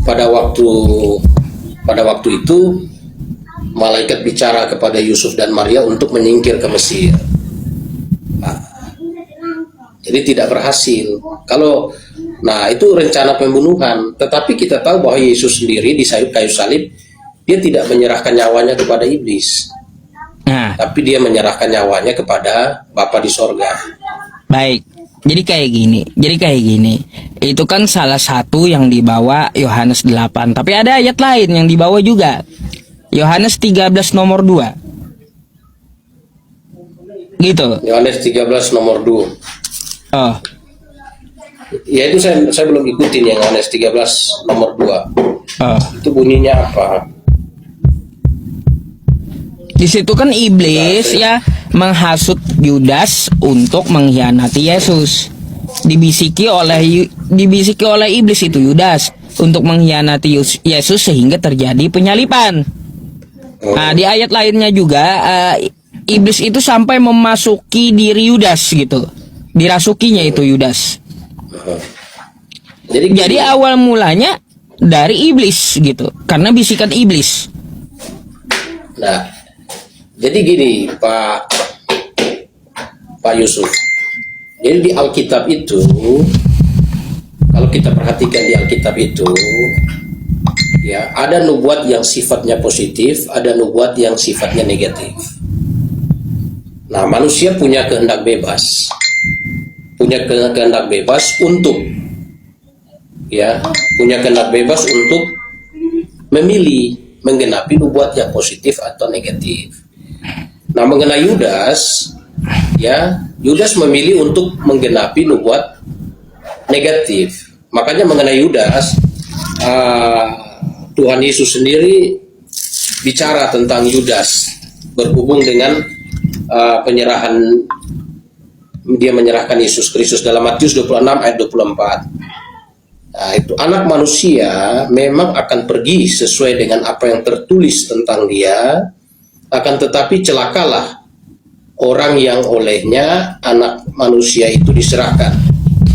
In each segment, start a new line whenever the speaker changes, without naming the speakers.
pada waktu itu malaikat bicara kepada Yusuf dan Maria untuk menyingkir ke Mesir. Jadi tidak berhasil. Itu rencana pembunuhan. Tetapi kita tahu bahwa Yesus sendiri di kayu salib, dia tidak menyerahkan nyawanya kepada iblis. Tapi dia menyerahkan nyawanya kepada Bapa di sorga.
Baik. Jadi kayak gini. Itu kan salah satu yang dibawa Yohanes 8. Tapi ada ayat lain yang dibawa juga. Yohanes 13 nomor 2. Gitu.
Yohanes 13 nomor 2.
Oh.
Ya itu saya belum ikutin yang Yohanes 13 nomor 2.
Oh.
Itu bunyinya apa?
Di situ kan iblis ya menghasut Yudas untuk mengkhianati Yesus. Dibisiki oleh iblis itu Yudas untuk mengkhianati Yesus sehingga terjadi penyalipan. Nah, di ayat lainnya juga iblis itu sampai memasuki diri Yudas gitu. Dirasukinya itu Yudas. Jadi awal mulanya dari iblis gitu. Karena bisikan iblis.
Nah, jadi gini Pak Yusuf. Jadi di Alkitab itu, kalau kita perhatikan di Alkitab itu, ya ada nubuat yang sifatnya positif, ada nubuat yang sifatnya negatif. Nah, manusia punya kehendak bebas, untuk memilih menggenapi nubuat yang positif atau negatif. Nah, mengenai Yudas, ya Yudas memilih untuk menggenapi nubuat negatif. Makanya mengenai Yudas, Tuhan Yesus sendiri bicara tentang Yudas berhubung dengan dia menyerahkan Yesus Kristus dalam Matius 26 ayat 24. Nah, itu anak manusia memang akan pergi sesuai dengan apa yang tertulis tentang dia, akan tetapi celakalah orang yang olehnya anak manusia itu diserahkan.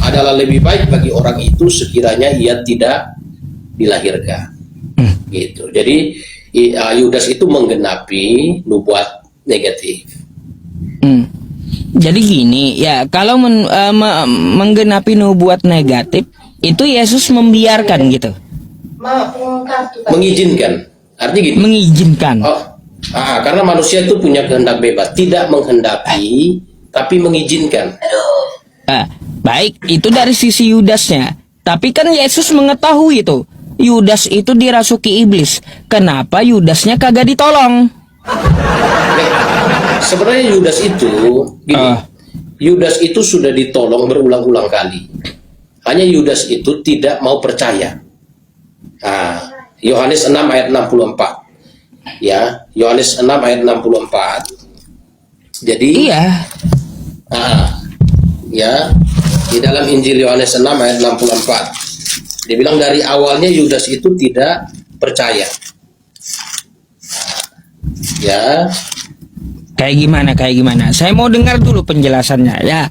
Adalah lebih baik bagi orang itu sekiranya ia tidak dilahirkan. Gitu. Jadi Yudas itu menggenapi nubuat negatif.
Jadi gini ya, kalau menggenapi nubuat negatif itu Yesus membiarkan gitu.
Mengizinkan. Artinya gini.
Mengizinkan.
Karena manusia itu punya kehendak bebas, tidak menghendaki tapi mengizinkan.
Baik, itu dari sisi Yudasnya. Tapi kan Yesus mengetahui itu Yudas itu dirasuki iblis. Kenapa Yudasnya kagak ditolong?
Sebenarnya Yudas itu gini, Yudas itu sudah ditolong berulang-ulang kali. Hanya Yudas itu tidak mau percaya. Yohanes 6 ayat 64. Ya, Yohanes 6 ayat 64. Jadi ya, di dalam Injil Yohanes 6 ayat 64. Dia bilang dari awalnya Yudas itu tidak percaya. Ya.
Kayak gimana? Saya mau dengar dulu penjelasannya ya.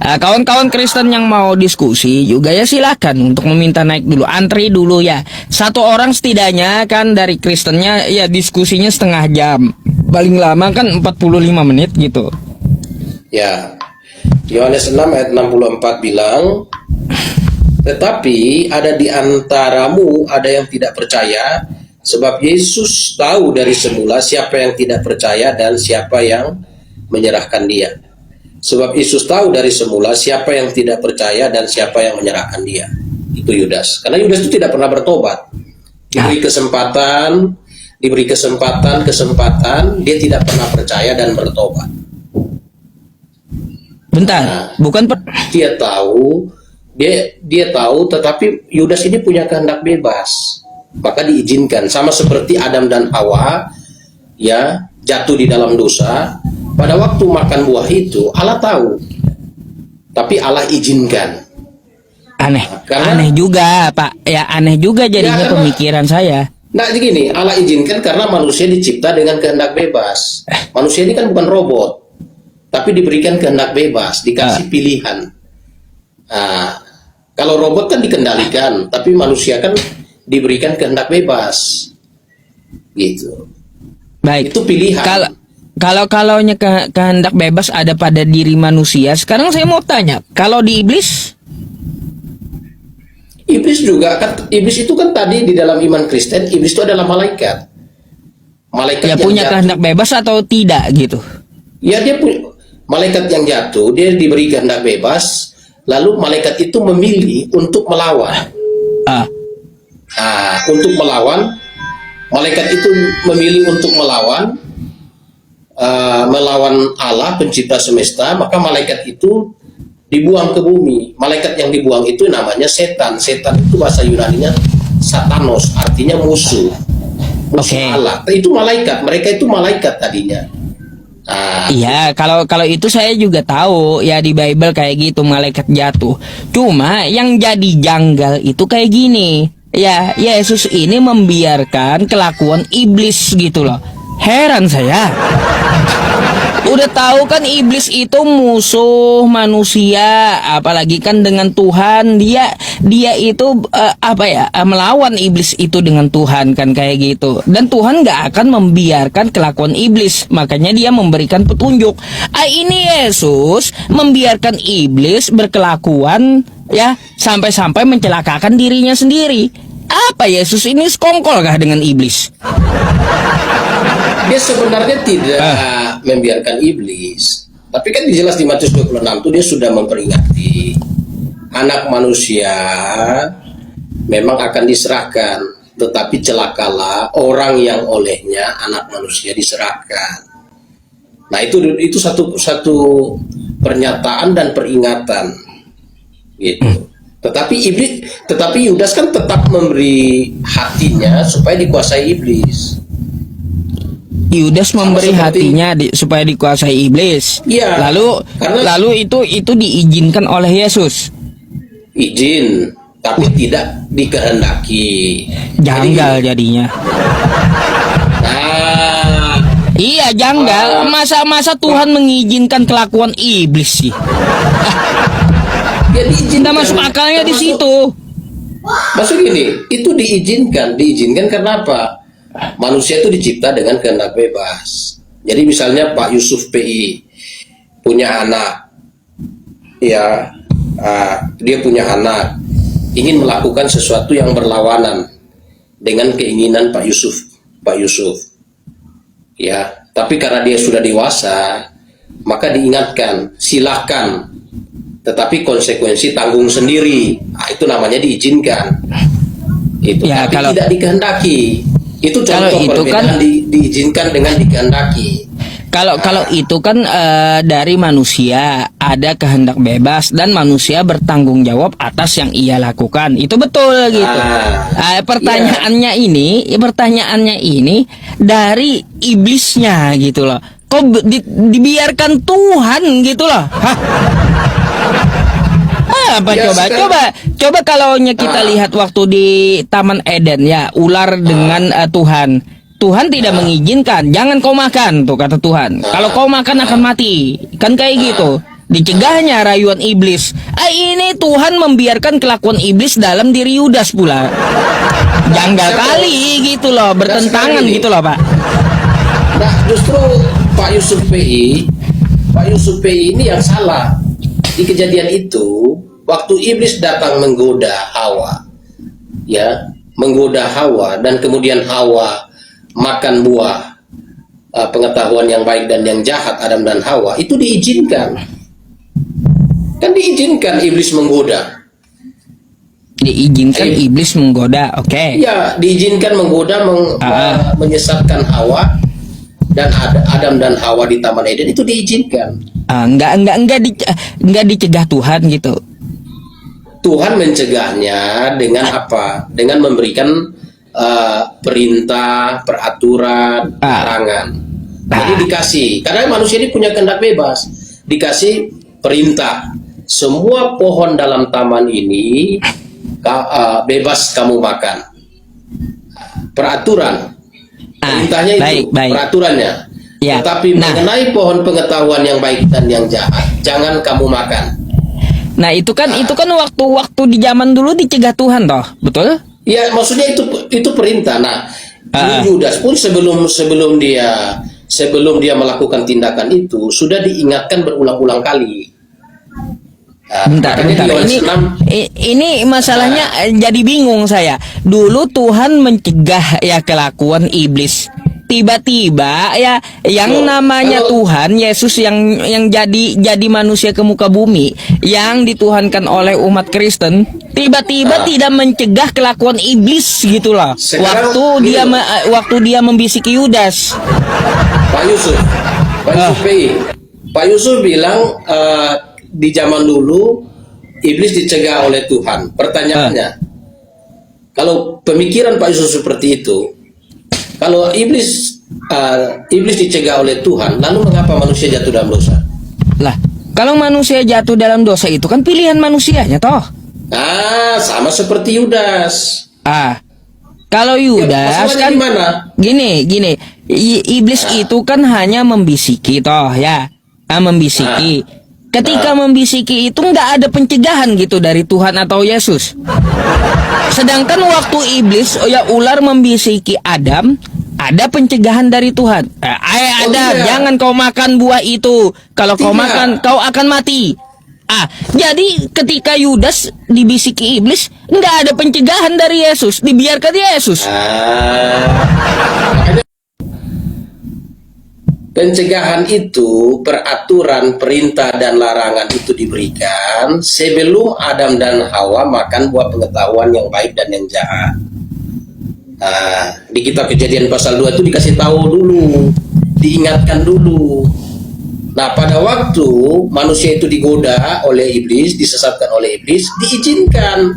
Kawan-kawan Kristen yang mau diskusi juga ya silakan untuk meminta naik dulu, antri dulu ya. Satu orang setidaknya kan dari Kristennya ya diskusinya setengah jam. Paling lama kan 45 menit gitu.
Ya. Yohanes 6 ayat 64 bilang, tetapi ada di antaramu ada yang tidak percaya, sebab Yesus tahu dari semula siapa yang tidak percaya dan siapa yang menyerahkan dia. Sebab Yesus tahu dari semula siapa yang tidak percaya dan siapa yang menyerahkan dia. Itu Yudas. Karena Yudas itu tidak pernah bertobat. Diberi kesempatan, dia tidak pernah percaya dan bertobat.
Bentar,
dia tahu, tetapi Yudas ini punya kehendak bebas. Maka diizinkan, sama seperti Adam dan Hawa ya jatuh di dalam dosa. Pada waktu makan buah itu Allah tahu, tapi Allah izinkan.
Aneh juga Pak ya, aneh juga jadinya pemikiran saya.
Nah begini, Allah izinkan karena manusia dicipta dengan kehendak bebas. Manusia ini kan bukan robot, tapi diberikan kehendak bebas, dikasih pilihan. Kalau robot kan dikendalikan, tapi manusia kan diberikan kehendak bebas. Gitu.
Baik.
Itu pilihan.
Kalau kehendak bebas ada pada diri manusia. Sekarang saya mau tanya, kalau di iblis?
Iblis juga kan, iblis itu kan tadi di dalam iman Kristen, iblis itu adalah malaikat. Malaikat
Ya
yang
punya
jatuh.
kehendak bebas atau tidak gitu?
Ya dia punya malaikat yang jatuh, dia diberi kehendak bebas, lalu malaikat itu memilih untuk melawan.
Ah,
Untuk melawan, malaikat itu memilih untuk melawan Allah pencipta semesta, maka malaikat itu dibuang ke bumi. Malaikat yang dibuang itu namanya setan. Setan itu bahasa Yunaninya satanos, artinya musuh. Musuh
Oke.
Allah. Itu malaikat, mereka itu malaikat tadinya.
iya, kalau itu saya juga tahu ya di Bible kayak gitu malaikat jatuh. Cuma yang jadi janggal itu kayak gini. Ya, Yesus ini membiarkan kelakuan iblis gitu loh. Heran saya. Udah tahu kan iblis itu musuh manusia, apalagi kan dengan Tuhan dia itu melawan iblis itu dengan Tuhan kan kayak gitu. Dan Tuhan nggak akan membiarkan kelakuan iblis, makanya dia memberikan petunjuk. Ini Yesus membiarkan iblis berkelakuan ya sampai-sampai mencelakakan dirinya sendiri. Apa Yesus ini sekongkol kah dengan iblis?
Dia sebenarnya tidak membiarkan iblis. Tapi kan jelas di Matius 26 itu dia sudah memperingati anak manusia memang akan diserahkan, tetapi celakalah orang yang olehnya anak manusia diserahkan. Nah, itu satu pernyataan dan peringatan. Gitu. Tetapi Yudas kan tetap memberi hatinya supaya dikuasai iblis.
Yudas memberi
seperti-
hatinya supaya dikuasai iblis.
Iya, karena-
Lalu itu diizinkan oleh Yesus.
Izin, tapi tidak dikehendaki.
Janggal jadinya.
Nah,
Iya, janggal. Masa Tuhan mengizinkan kelakuan iblis sih?
dia diizinkan.
Tidak masuk akalnya di
Termasuk-
situ.
Maksud gini, itu diizinkan karena apa? Manusia itu dicipta dengan kehendak bebas. Jadi misalnya Pak Yusuf PI punya anak, ya dia punya anak, ingin melakukan sesuatu yang berlawanan dengan keinginan Pak Yusuf, ya. Tapi karena dia sudah dewasa, maka diingatkan, silahkan, tetapi konsekuensi tanggung sendiri. Itu namanya diizinkan. Itu
Ya,
tapi
kalau-
tidak dikehendaki. Itu
Kalau
contoh
itu
perbedaan
kan-
diizinkan dengan dikehendaki.
Kalau itu kan dari manusia ada kehendak bebas dan manusia bertanggung jawab atas yang ia lakukan. Itu betul gitu. Pertanyaannya ini dari iblisnya gitu loh. Kok dibiarkan Tuhan gitu loh? Hah? Apa
Ya,
coba kalau kita lihat waktu di Taman Eden ya, ular dengan Tuhan. Tuhan tidak mengizinkan, jangan kau makan tuh kata Tuhan. Kalau kau makan akan mati. Kan kayak gitu. Dicegahnya rayuan iblis. Ini Tuhan membiarkan kelakuan iblis dalam diri Yudas pula. Janggal kali gitu loh, bertentangan gitu loh, Pak.
Nah, justru Pak Yusuf PI ini yang salah. Di kejadian itu, waktu iblis datang menggoda Hawa, ya, menggoda Hawa, dan kemudian Hawa makan buah pengetahuan yang baik dan yang jahat, Adam dan Hawa, itu diizinkan. Kan diizinkan iblis menggoda.
Diizinkan iblis menggoda, oke.
Iya, diizinkan menggoda, menyesatkan Hawa dan Adam dan Hawa di Taman Eden, itu diizinkan.
Enggak dicegah Tuhan gitu.
Tuhan mencegahnya dengan apa? Dengan memberikan perintah, peraturan, larangan. Jadi dikasih, karena manusia ini punya kehendak bebas, dikasih perintah. Semua pohon dalam taman ini bebas kamu makan. Peraturan, perintahnya itu,
baik.
peraturannya.
Ya,
Tetapi mengenai pohon pengetahuan yang baik dan yang jahat, jangan kamu makan.
Nah, itu kan waktu di zaman dulu dicegah Tuhan toh, betul?
Ya, maksudnya itu perintah. Nah, Yudas pun sebelum dia melakukan tindakan itu sudah diingatkan berulang-ulang kali. Nah,
Bentar.
makanya di Yohanes 6,
Ini masalahnya jadi bingung saya. Dulu Tuhan mencegah ya kelakuan iblis. Tiba-tiba ya yang namanya Tuhan Yesus yang jadi manusia ke muka bumi, yang dituhankan oleh umat Kristen, tiba-tiba tidak mencegah kelakuan iblis gitulah.
Sekarang
Waktu dia membisiki Yudas.
Pak Yusuf PI. Pak Yusuf bilang di zaman dulu iblis dicegah oleh Tuhan. Pertanyaannya, kalau pemikiran Pak Yusuf seperti itu, kalau iblis dicegah oleh Tuhan, lalu mengapa manusia jatuh dalam dosa?
Lah, kalau manusia jatuh dalam dosa itu kan pilihan manusianya toh.
Sama seperti Yudas.
Kalau Yudas
masalahnya
kan
di mana?
gini, iblis itu kan hanya membisiki toh ya, membisiki. Ketika membisiki itu nggak ada pencegahan gitu dari Tuhan atau Yesus. Sedangkan waktu iblis ular membisiki Adam, ada pencegahan dari Tuhan. Jangan kau makan buah itu. Kalau kau makan, kau akan mati. Jadi ketika Yudas dibisiki iblis, nggak ada pencegahan dari Yesus, dibiarkan Yesus.
Pencegahan itu, peraturan, perintah, dan larangan itu diberikan sebelum Adam dan Hawa makan buah pengetahuan yang baik dan yang jahat. Di kitab Kejadian pasal 2 itu dikasih tahu dulu, diingatkan dulu. Nah, pada waktu manusia itu digoda oleh iblis, disesatkan oleh iblis, diizinkan.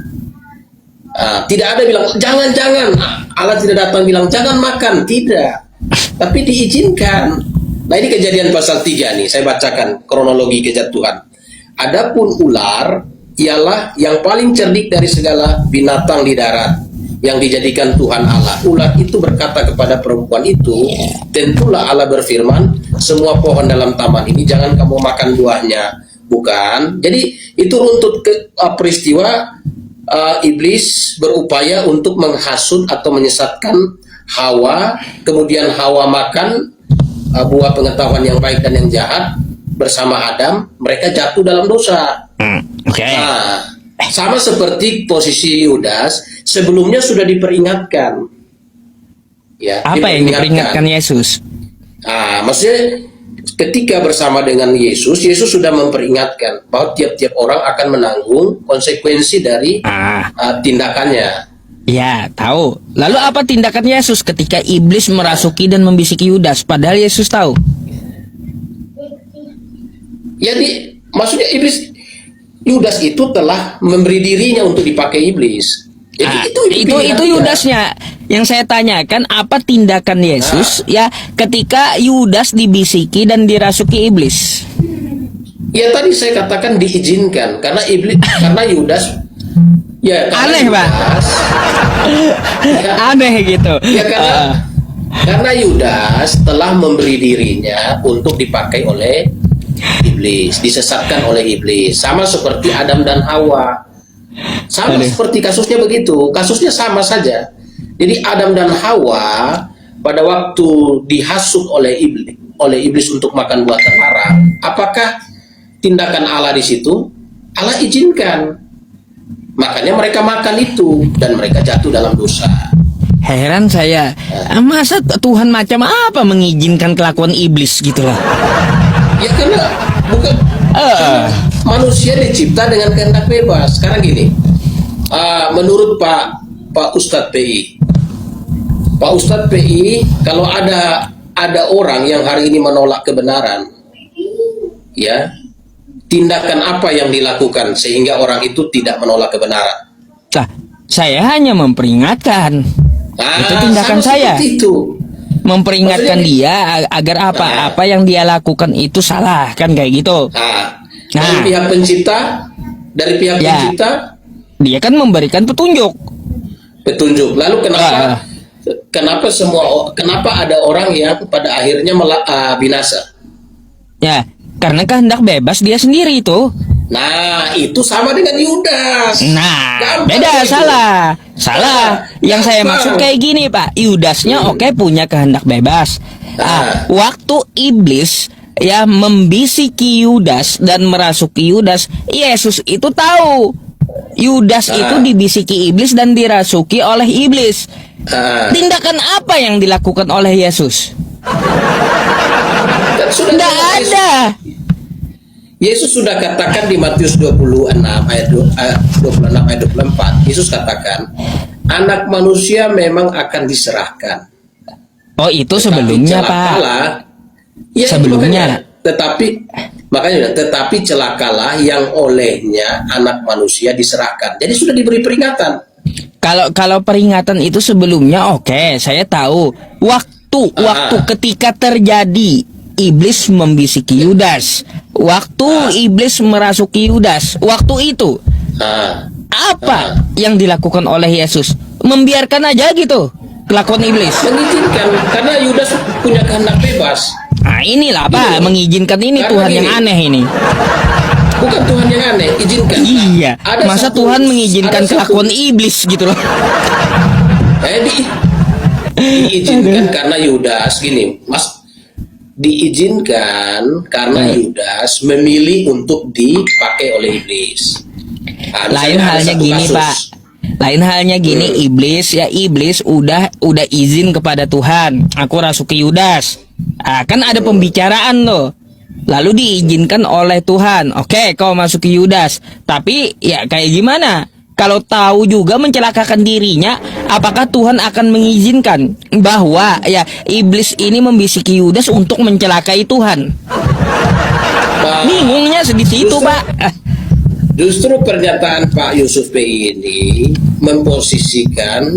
Tidak ada bilang, jangan. Allah tidak datang bilang, jangan makan. Tidak. Tapi diizinkan. Nah, ini Kejadian pasal 3 nih, saya bacakan kronologi kejatuhan. Adapun ular ialah yang paling cerdik dari segala binatang di darat yang dijadikan Tuhan Allah. Ular itu berkata kepada perempuan itu, tentulah Allah berfirman, semua pohon dalam taman ini jangan kamu makan buahnya. Bukan. Jadi itu runtut peristiwa iblis berupaya untuk menghasut atau menyesatkan Hawa, kemudian Hawa makan buah pengetahuan yang baik dan yang jahat bersama Adam, mereka jatuh dalam dosa. Nah, sama seperti posisi Yudas, sebelumnya sudah diperingatkan. Ya,
apa yang diperingatkan Yesus?
Maksudnya ketika bersama dengan Yesus sudah memperingatkan bahwa tiap-tiap orang akan menanggung konsekuensi dari tindakannya.
Ya, tahu. Lalu apa tindakan Yesus ketika iblis merasuki dan membisiki Yudas, padahal Yesus tahu?
Jadi, maksudnya Yudas itu telah memberi dirinya untuk dipakai iblis. Jadi
itu Yudasnya. Yang saya tanyakan, apa tindakan Yesus ya ketika Yudas dibisiki dan dirasuki iblis?
Ya, tadi saya katakan diizinkan karena Yudas. Ya,
aneh, Pak. Aneh gitu.
Ya, karena Yudas telah memberi dirinya untuk dipakai oleh iblis, disesatkan oleh iblis. Sama seperti Adam dan Hawa. Sama seperti kasusnya begitu. Kasusnya sama saja. Jadi Adam dan Hawa pada waktu dihasut oleh iblis untuk makan buah terlarang, apakah tindakan Allah di situ? Allah izinkan. Makanya mereka makan itu dan mereka jatuh dalam dosa.
Heran saya, masa Tuhan macam apa mengizinkan kelakuan iblis gitu lah?
Ya karena bukan manusia dicipta dengan kehendak bebas. Sekarang gini, menurut Pak Ustadz PI, kalau ada orang yang hari ini menolak kebenaran, ya, tindakan apa yang dilakukan sehingga orang itu tidak menolak kebenaran?
Nah, saya hanya memperingatkan. Itu tindakan saya.
Itu.
Memperingatkan dia agar apa yang dia lakukan itu salah, kan kayak gitu.
Dari pihak pencipta,
dia kan memberikan petunjuk. Lalu kenapa ada orang yang pada akhirnya binasa? Ya, karena kehendak bebas dia sendiri itu.
Nah, itu sama dengan Yudas.
Nah,
Gampang
beda,
itu.
salah. Yang saya
gampang.
maksud kayak gini, Pak. Yudasnya oke punya kehendak bebas. Waktu iblis ya membisiki Yudas dan merasuki Yudas, Yesus itu tahu Yudas itu dibisiki iblis dan dirasuki oleh iblis. Tindakan apa yang dilakukan oleh Yesus?
Dan sudah
Tidak
jelas
ada.
Yesus sudah katakan di Matius 26 ayat 26 ayat 24. Yesus katakan, anak manusia memang akan diserahkan.
Oh, itu
Tetapi
sebelumnya, Pak.
celakalah, ya,
Sebelumnya.
Tetapi celakalah yang olehnya anak manusia diserahkan. Jadi sudah diberi peringatan.
Kalau peringatan itu sebelumnya, oke, saya tahu. Waktu ketika terjadi iblis membisiki Yudas, waktu iblis merasuki Yudas, waktu itu apa yang dilakukan oleh Yesus? Membiarkan aja gitu kelakuan iblis.
Mengizinkan, karena Yudas punya kehendak bebas.
Nah, inilah Pak,
Iya.
mengizinkan ini
Karena
Tuhan yang
gini.
aneh ini.
Bukan Tuhan yang aneh, izinkan.
Iya,
Ada
masa
satu-
Tuhan mengizinkan
ada satu-
kelakuan iblis gitu loh.
Diizinkan karena Yudas gini, Mas. Diizinkan karena Yudas memilih untuk dipakai oleh iblis. Nah,
Lain
misalnya ada
halnya
satu
gini,
kasus.
Pak. Lain halnya gini, iblis udah izin kepada Tuhan. Aku rasuki Yudas. Kan ada pembicaraan tuh. Lalu diizinkan oleh Tuhan. Oke, kau masuki Yudas. Tapi ya kayak gimana? Kalau tahu juga mencelakakan dirinya, apakah Tuhan akan mengizinkan bahwa ya iblis ini membisiki Yudas untuk mencelakai Tuhan?
Pak,
Bingungnya di situ, Pak.
justru pernyataan Pak Yusuf P ini memposisikan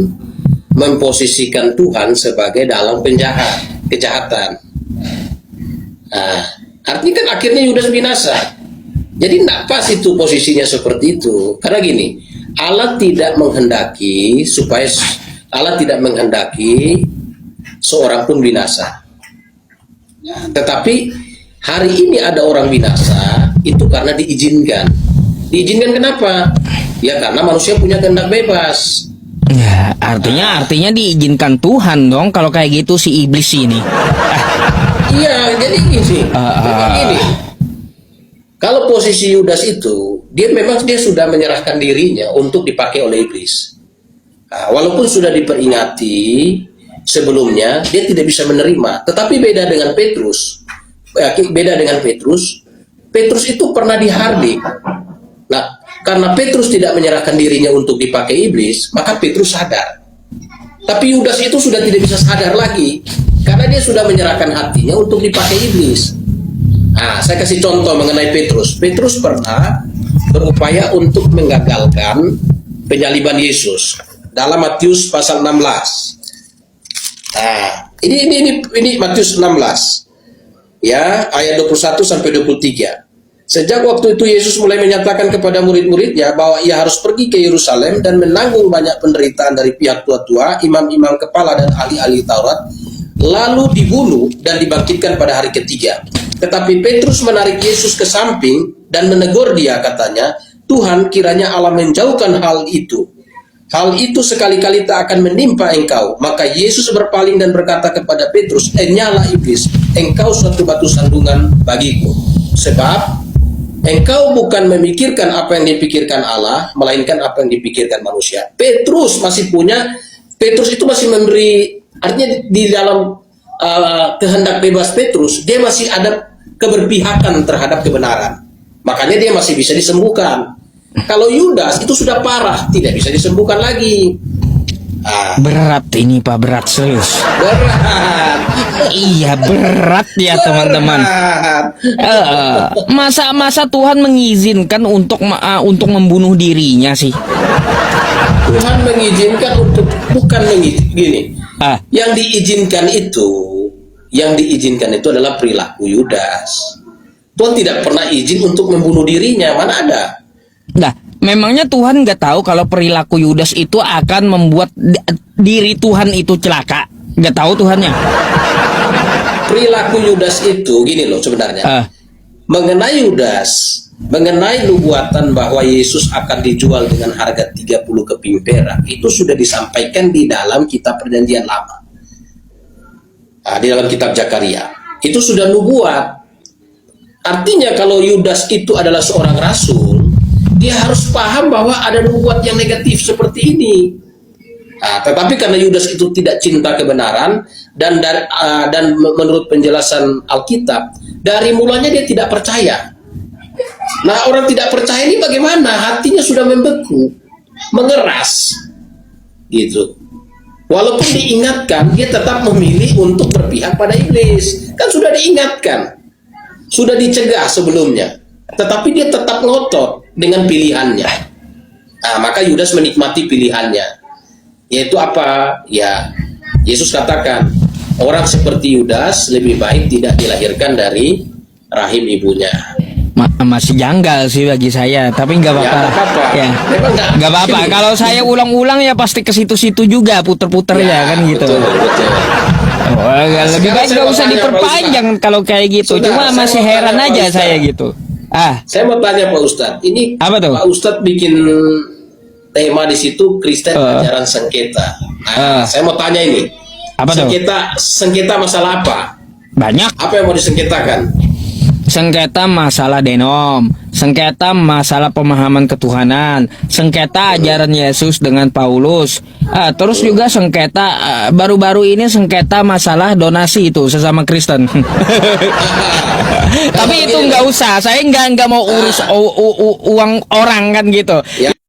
Tuhan sebagai dalam kejahatan. Nah, artinya kan akhirnya Yudas binasa. Jadi tidak pas itu posisinya seperti itu. Karena gini, Allah tidak menghendaki seorang pun binasa. Tetapi hari ini ada orang binasa itu karena diizinkan. Diizinkan kenapa? Ya karena manusia punya kehendak bebas.
Ya, artinya diizinkan Tuhan dong kalau kayak gitu si iblis ini.
Iya, jadi gini. Memang gini. Kalau posisi Yudas itu, dia sudah menyerahkan dirinya untuk dipakai oleh iblis. Nah, walaupun sudah diperingati sebelumnya, dia tidak bisa menerima. Tetapi beda dengan Petrus. Petrus itu pernah dihardik. Nah, karena Petrus tidak menyerahkan dirinya untuk dipakai iblis, maka Petrus sadar. Tapi Yudas itu sudah tidak bisa sadar lagi, karena dia sudah menyerahkan hatinya untuk dipakai iblis. Nah, saya kasih contoh mengenai Petrus. Petrus pernah berupaya untuk menggagalkan penyaliban Yesus dalam Matius pasal 16. Nah, ini Matius 16. Ya, ayat 21 sampai 23. Sejak waktu itu Yesus mulai menyatakan kepada murid-muridnya bahwa ia harus pergi ke Yerusalem dan menanggung banyak penderitaan dari pihak tua-tua, imam-imam kepala dan ahli-ahli Taurat, lalu dibunuh dan dibangkitkan pada hari ketiga. Tetapi Petrus menarik Yesus ke samping dan menegur dia, katanya, Tuhan, kiranya Allah menjauhkan hal itu. Hal itu sekali-kali tak akan menimpa engkau. Maka Yesus berpaling dan berkata kepada Petrus, nyala iblis, engkau suatu batu sandungan bagiku. Sebab engkau bukan memikirkan apa yang dipikirkan Allah, melainkan apa yang dipikirkan manusia. Petrus itu masih memberi, artinya di dalam kehendak bebas Petrus, dia masih ada keberpihakan terhadap kebenaran. Makanya dia masih bisa disembuhkan. Kalau Yudas itu sudah parah, tidak bisa disembuhkan lagi.
Berat ini Pak, berat serius.
Berat.
Iya, berat ya teman-teman. Masa Tuhan mengizinkan untuk membunuh dirinya sih?
Tuhan mengizinkan untuk gini. Yang diizinkan itu adalah perilaku Yudas. Tuhan tidak pernah izin untuk membunuh dirinya, mana ada?
Nah, memangnya Tuhan nggak tahu kalau perilaku Yudas itu akan membuat diri Tuhan itu celaka? Nggak tahu Tuhannya?
Perilaku Yudas itu gini loh sebenarnya. Mengenai Yudas, mengenai nubuatan bahwa Yesus akan dijual dengan harga 30 keping perak, itu sudah disampaikan di dalam kitab Perjanjian Lama. Di dalam kitab Zakaria. Itu sudah nubuat. Artinya kalau Yudas itu adalah seorang rasul, dia harus paham bahwa ada nubuat yang negatif seperti ini. Tetapi karena Yudas itu tidak cinta kebenaran dan menurut penjelasan Alkitab, dari mulanya dia tidak percaya. Nah, orang tidak percaya ini bagaimana? Hatinya sudah membeku, mengeras, gitu. Walaupun diingatkan, dia tetap memilih untuk berpihak pada iblis. Kan sudah diingatkan, sudah dicegah sebelumnya, tetapi dia tetap ngotot dengan pilihannya. Maka Yudas menikmati pilihannya, yaitu apa? Ya, Yesus katakan, orang seperti Yudas lebih baik tidak dilahirkan dari rahim ibunya.
Masih janggal sih bagi saya, tapi nggak apa-apa. Ya, nggak apa-apa. Kalau saya ulang-ulang ya pasti ke situ-situ juga, puter-puter ya kan gitu.
Betul.
Lebih baik nggak usah diperpanjang kalau kayak gitu. Cuma masih heran aja saya gitu.
Saya mau tanya Pak Ustadz, ini
apa tuh?
Pak Ustadz bikin tema di situ Kristen ajaran sengketa. Saya mau tanya ini,
apa
sengketa masalah apa?
Banyak.
Apa yang mau disengketakan?
Sengketa masalah denom, sengketa masalah pemahaman ketuhanan, sengketa ajaran Yesus dengan Paulus, terus juga sengketa baru-baru ini sengketa masalah donasi itu sesama Kristen. Tapi itu nggak usah, saya nggak mau urus uang orang kan gitu.